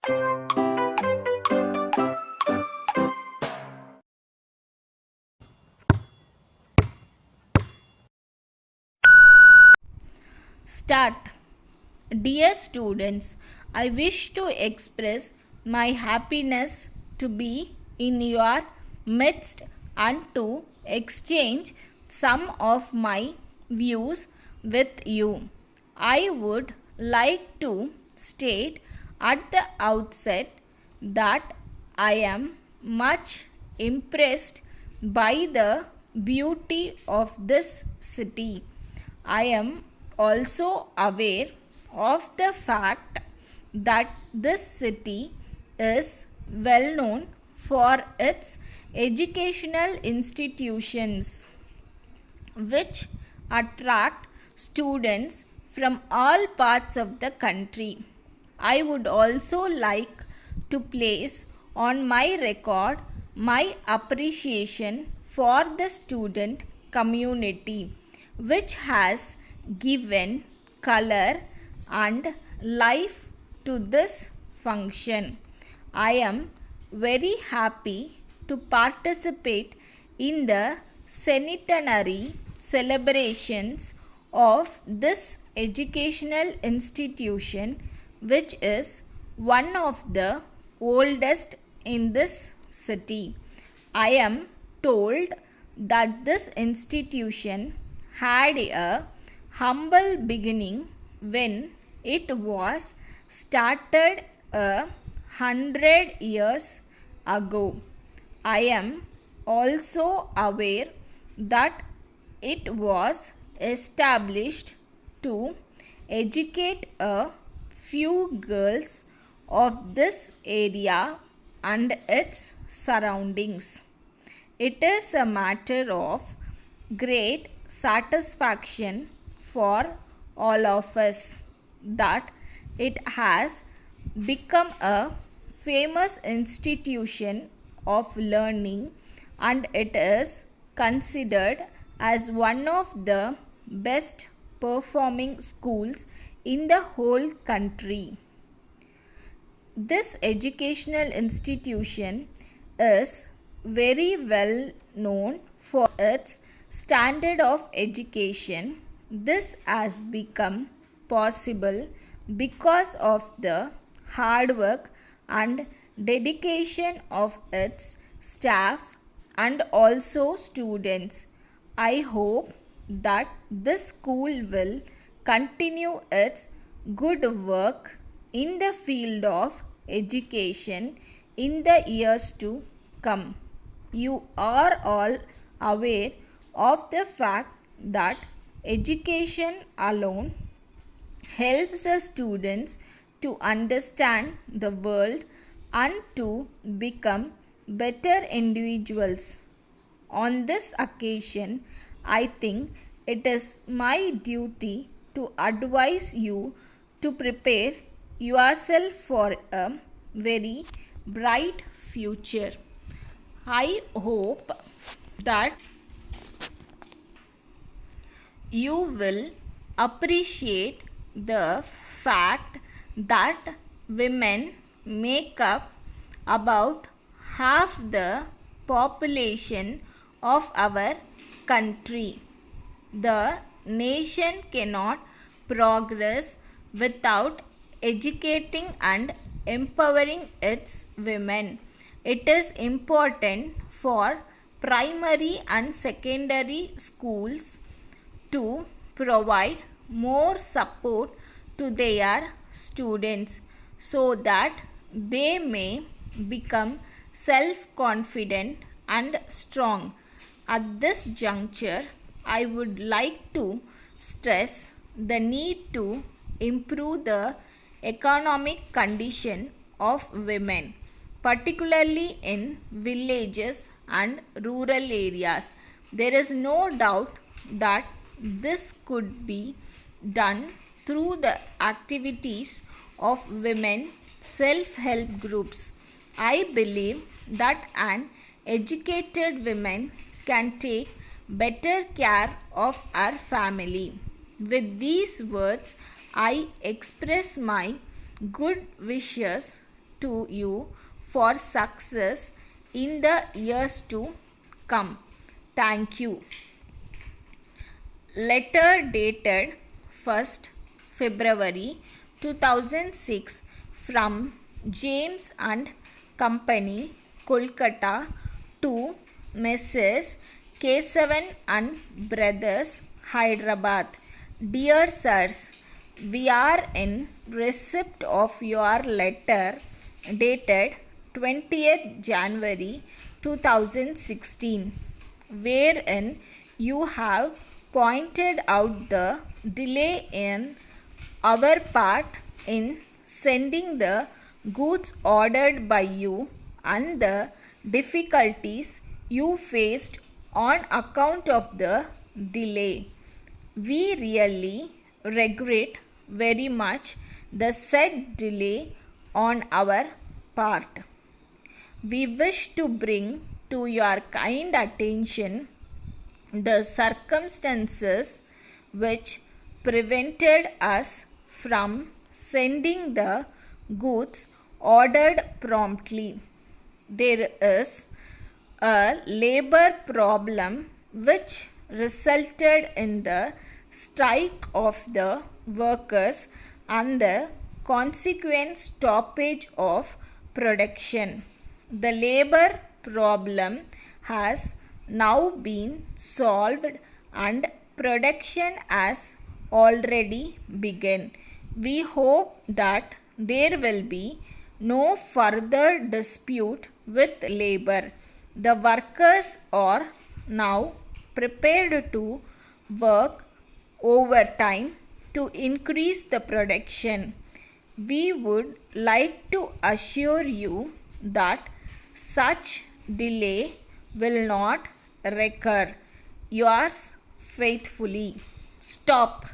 Start. Dear students, I wish to express my happiness to be in your midst and to exchange some of my views with you. I would like to state at the outset that I am much impressed by the beauty of this city. I am also aware of the fact that this city is well known for its educational institutions, which attract students from all parts of the country. I would also like to place on my record my appreciation for the student community, which has given color and life to this function. I am very happy to participate in the centenary celebrations of this educational institution, which is one of the oldest in this city. I am told that this institution had a humble beginning when it was started 100 years ago. I am also aware that it was established to educate a few girls of this area and its surroundings. It is a matter of great satisfaction for all of us that it has become a famous institution of learning, and it is considered as one of the best performing schools in the whole country. This educational institution is very well known for its standard of education. This has become possible because of the hard work and dedication of its staff and also students. I hope that this school will continue its good work in the field of education in the years to come. You are all aware of the fact that education alone helps the students to understand the world and to become better individuals. On this occasion, I think it is my duty to advise you to prepare yourself for a very bright future. I hope that you will appreciate the fact that women make up about half the population of our country. The nation cannot progress without educating and empowering its women. It is important for primary and secondary schools to provide more support to their students so that they may become self-confident and strong. At this juncture, I would like to stress the need to improve the economic condition of women, particularly in villages and rural areas. There is no doubt that this could be done through the activities of women self-help groups. I believe that an educated woman can take better care of our family. With these words, I express my good wishes to you for success in the years to come. Thank you. Letter dated 1st February 2006 from James and Company, Kolkata to Messrs. Kesavan and Brothers, Hyderabad. Dear Sirs, we are in receipt of your letter dated 20th January 2016, wherein you have pointed out the delay in our part in sending the goods ordered by you and the difficulties you faced on account of the delay. We really regret very much the said delay on our part. We wish to bring to your kind attention the circumstances which prevented us from sending the goods ordered promptly. There is a labor problem which resulted in the strike of the workers and the consequent stoppage of production. The labor problem has now been solved and production has already begun. We hope that there will be no further dispute with labor. The workers are now prepared to work overtime to increase the production. We would like to assure you that such delay will not recur. Yours faithfully. Stop.